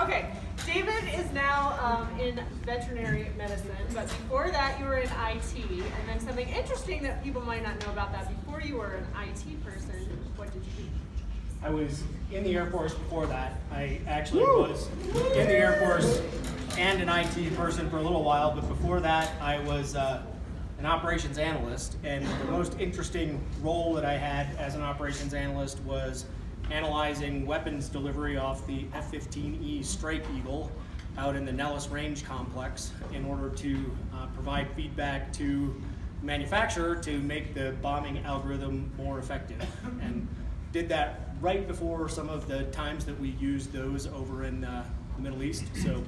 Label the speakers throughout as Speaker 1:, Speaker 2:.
Speaker 1: Okay, David is now in veterinary medicine, but before that you were in IT, and then something interesting that people might not know about that, before you were an IT person, what did you do?
Speaker 2: I was in the Air Force before that. I actually was in the Air Force and an IT person for a little while, but before that I was an operations analyst, and the most interesting role that I had as an operations analyst was analyzing weapons delivery off the F-15E Strike Eagle out in the Nellis Range Complex in order to provide feedback to the manufacturer to make the bombing algorithm more effective. And did that right before some of the times that we used those over in the Middle East. So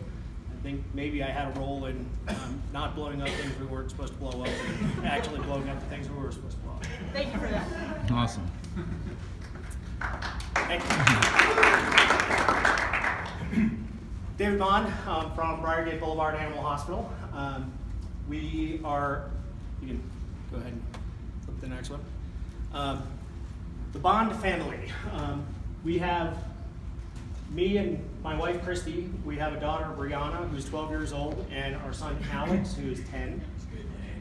Speaker 2: I think maybe I had a role in not blowing up things we weren't supposed to blow up, and actually blowing up the things we were supposed to blow up.
Speaker 1: Thank you for that.
Speaker 3: Awesome.
Speaker 2: Thank you. David Bond from Briargate Boulevard Animal Hospital. We are, you can go ahead and flip the next one. The Bond family. We have me and my wife Christy. We have a daughter Brianna who's 12 years old, and our son Alex who is 10.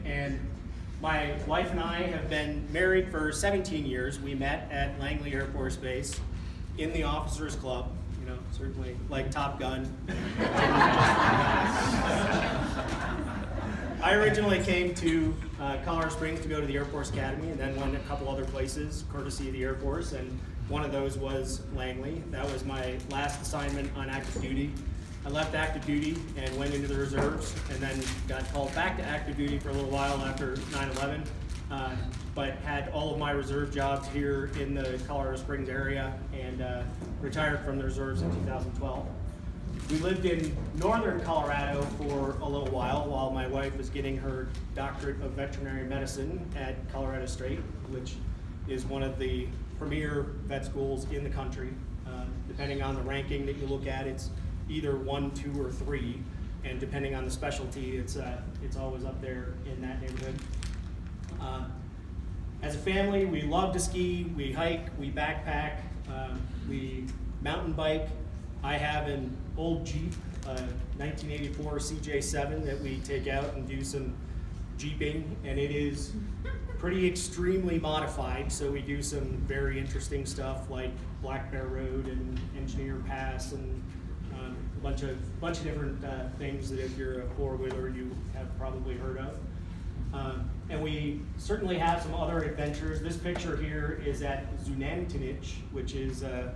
Speaker 2: And my wife and I have been married for 17 years. We met at Langley Air Force Base in the Officers Club, you know, certainly like Top Gun. I originally came to Colorado Springs to go to the Air Force Academy, and then went a couple other places courtesy of the Air Force, and one of those was Langley. That was my last assignment on active duty. I left active duty and went into the reserves, and then got called back to active duty for a little while after 9/11, but had all of my reserve jobs here in the Colorado Springs area, and retired from the reserves in 2012. We lived in northern Colorado for a little while my wife was getting her doctorate of veterinary medicine at Colorado State, which is one of the premier vet schools in the country. Depending on the ranking that you look at, it's either 1, 2, or 3, and depending on the specialty, it's always up there in that neighborhood. As a family, we love to ski, we hike, we backpack, we mountain bike. I have an old Jeep, 1984 CJ7 that we take out and do some Jeeping, and it is pretty extremely modified, so we do some very interesting stuff like Black Bear Road and Engineer Pass, and a bunch of different things that if you're a four-wheeler you have probably heard of. And we certainly have some other adventures. This picture here is at Zunantinich, which is a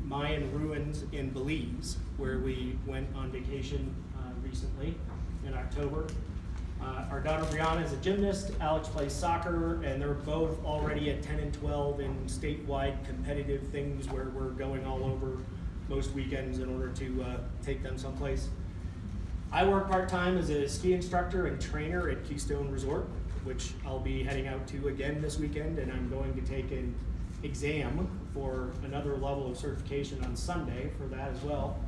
Speaker 2: Mayan ruins in Belize, where we went on vacation recently in October. Our daughter Brianna is a gymnast, Alex plays soccer, and they're both already at 10 and 12 in statewide competitive things where we're going all over most weekends in order to take them someplace. I work part-time as a ski instructor and trainer at Keystone Resort, which I'll be heading out to again this weekend, and I'm going to take an exam for another level of certification on Sunday for that as well.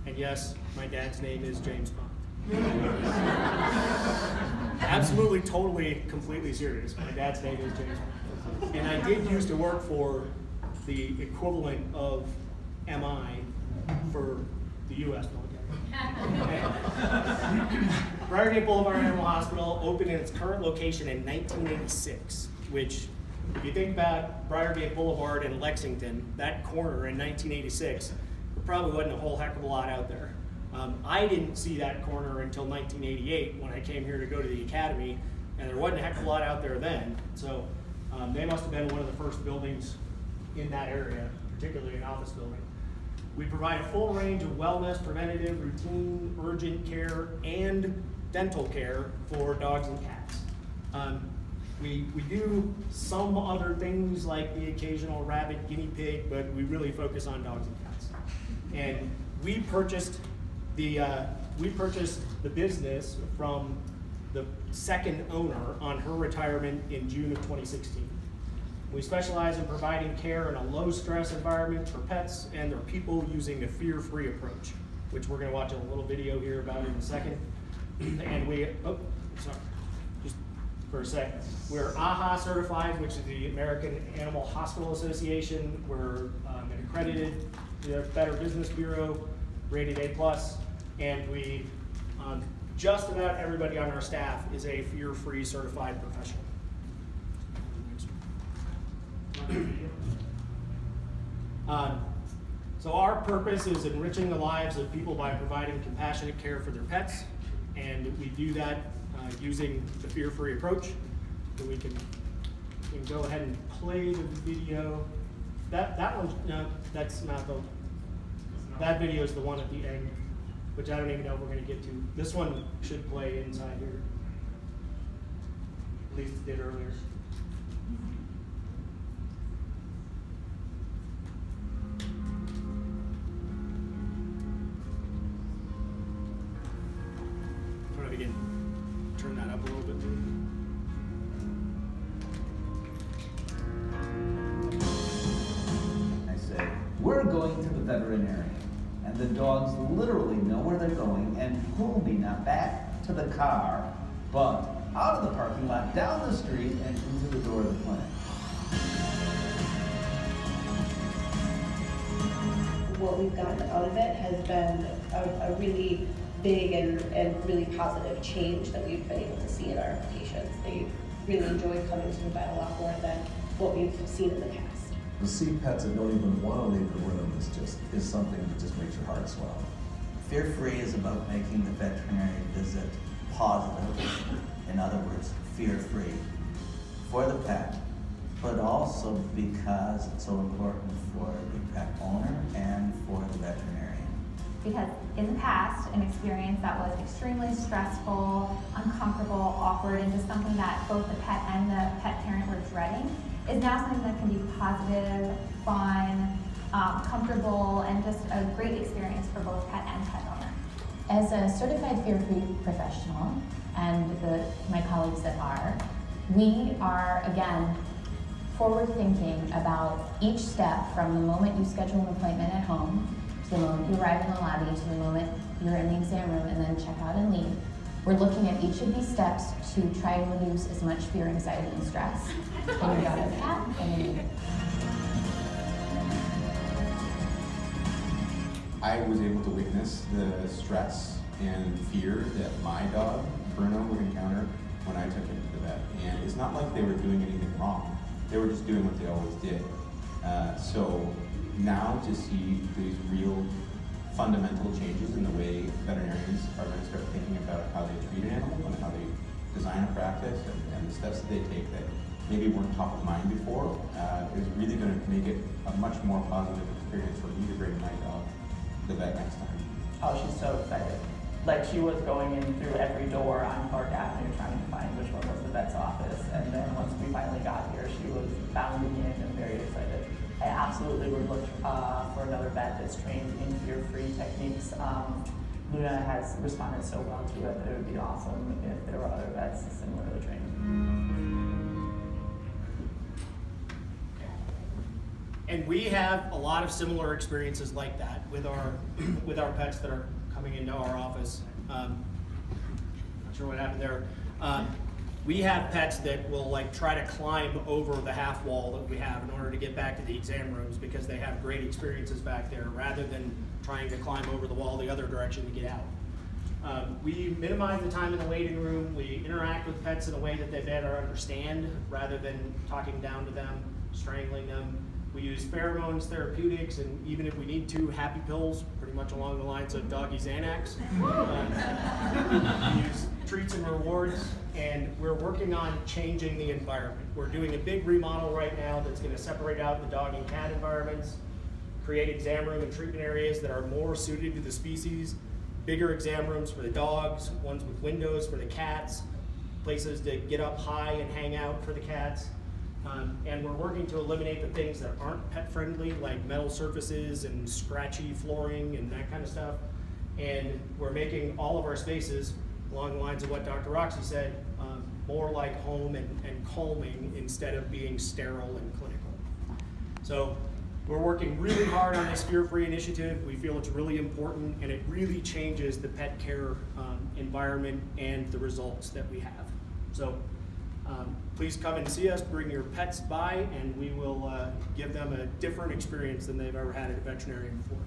Speaker 2: And yes, my dad's name is James Bond. Absolutely, totally, completely serious. My dad's name is James Bond. And I did used to work for the equivalent of MI for the U.S. military. Briargate Boulevard Animal Hospital opened in its current location in 1986, which, if you think about Briargate Boulevard in Lexington, that corner in 1986, there probably wasn't a whole heck of a lot out there. I didn't see that corner until 1988 when I came here to go to the academy, and there wasn't a heck of a lot out there then. So they must have been one of the first buildings in that area, particularly an office building. We provide a full range of wellness, preventative, routine, urgent care, and dental care for dogs and cats. We do some other things like the occasional rabbit, guinea pig, but we really focus on dogs and cats. And we purchased the business from the second owner on her retirement in June of 2016. We specialize in providing care in a low-stress environment for pets and their people using a fear-free approach, which we're going to watch a little video here about in a second. And just for a second. We're AHA certified, which is the American Animal Hospital Association. We're an accredited Better Business Bureau rated A+, and we, just about everybody on our staff is a fear-free certified professional. So our purpose is enriching the lives of people by providing compassionate care for their pets, and we do that using the fear-free approach. So we can go ahead and play the video. That one, no, that's not the. That video is the one at the end, which I don't even know if we're going to get to. This one should play inside here. At least it did earlier. Try to again, turn that up a little bit.
Speaker 3: I say, we're going to the veterinarian. And the dogs literally know where they're going and pull me not back to the car, but out of the parking lot, down the street, and into the door of the clinic.
Speaker 4: What we've gotten out of it has been a really big and really positive change that we've been able to see in our patients. They really enjoy coming to the vet a lot more than what we've seen in the past.
Speaker 5: To see pets that don't even want to leave the room is something that just makes your heart swell.
Speaker 3: Fear-free is about making the veterinary visit positive. In other words, fear-free for the pet, but also because it's so important for the pet owner and for the veterinarian.
Speaker 6: Because in the past, an experience that was extremely stressful, uncomfortable, awkward, and just something that both the pet and the pet parent were dreading is now something that can be positive, fun, comfortable, and just a great experience for both pet and pet owner.
Speaker 7: As a certified fear-free professional, and my colleagues that are, we are, again, forward-thinking about each step from the moment you schedule an appointment at home, to the moment you arrive in the lobby, to the moment you're in the exam room and then check out and leave. We're looking at each of these steps to try and reduce as much fear, anxiety, and stress in your dog or cat and in you.
Speaker 8: I was able to witness the stress and fear that my dog, Bruno, would encounter when I took him to the vet. And it's not like they were doing anything wrong. They were just doing what they always did. So now to see these real fundamental changes in the way veterinarians are going to start thinking about how they treat an animal and how they design a practice and the steps that they take that maybe weren't top of mind before is really going to make it a much more positive experience for me to bring my dog to the vet next time.
Speaker 9: Oh, she's so excited. Like, she was going in through every door on Park Avenue trying to find which one was the vet's office, and then once we finally got here, she was bounding in and very excited. I absolutely would look for another vet that's trained in fear-free techniques. Luna has responded so well to it that it would be awesome if there were other vets similarly trained.
Speaker 2: And we have a lot of similar experiences like that with our with our pets that are coming into our office. Not sure what happened there. We have pets that will try to climb over the half wall that we have in order to get back to the exam rooms because they have great experiences back there rather than trying to climb over the wall the other direction to get out. We minimize the time in the waiting room. We interact with pets in a way that they better understand rather than talking down to them, strangling them. We use pheromones, therapeutics, and even if we need to, happy pills, pretty much along the lines of doggy Xanax. We use treats and rewards, and we're working on changing the environment. We're doing a big remodel right now that's going to separate out the dog and cat environments, create exam room and treatment areas that are more suited to the species, bigger exam rooms for the dogs, ones with windows for the cats, places to get up high and hang out for the cats. And we're working to eliminate the things that aren't pet friendly, like metal surfaces and scratchy flooring and that kind of stuff. And we're making all of our spaces, along the lines of what Dr. Roxy said, more like home and calming instead of being sterile and clinical. So we're working really hard on this fear-free initiative. We feel it's really important, and it really changes the pet care environment and the results that we have. So please come and see us, bring your pets by, and we will give them a different experience than they've ever had at a veterinarian before.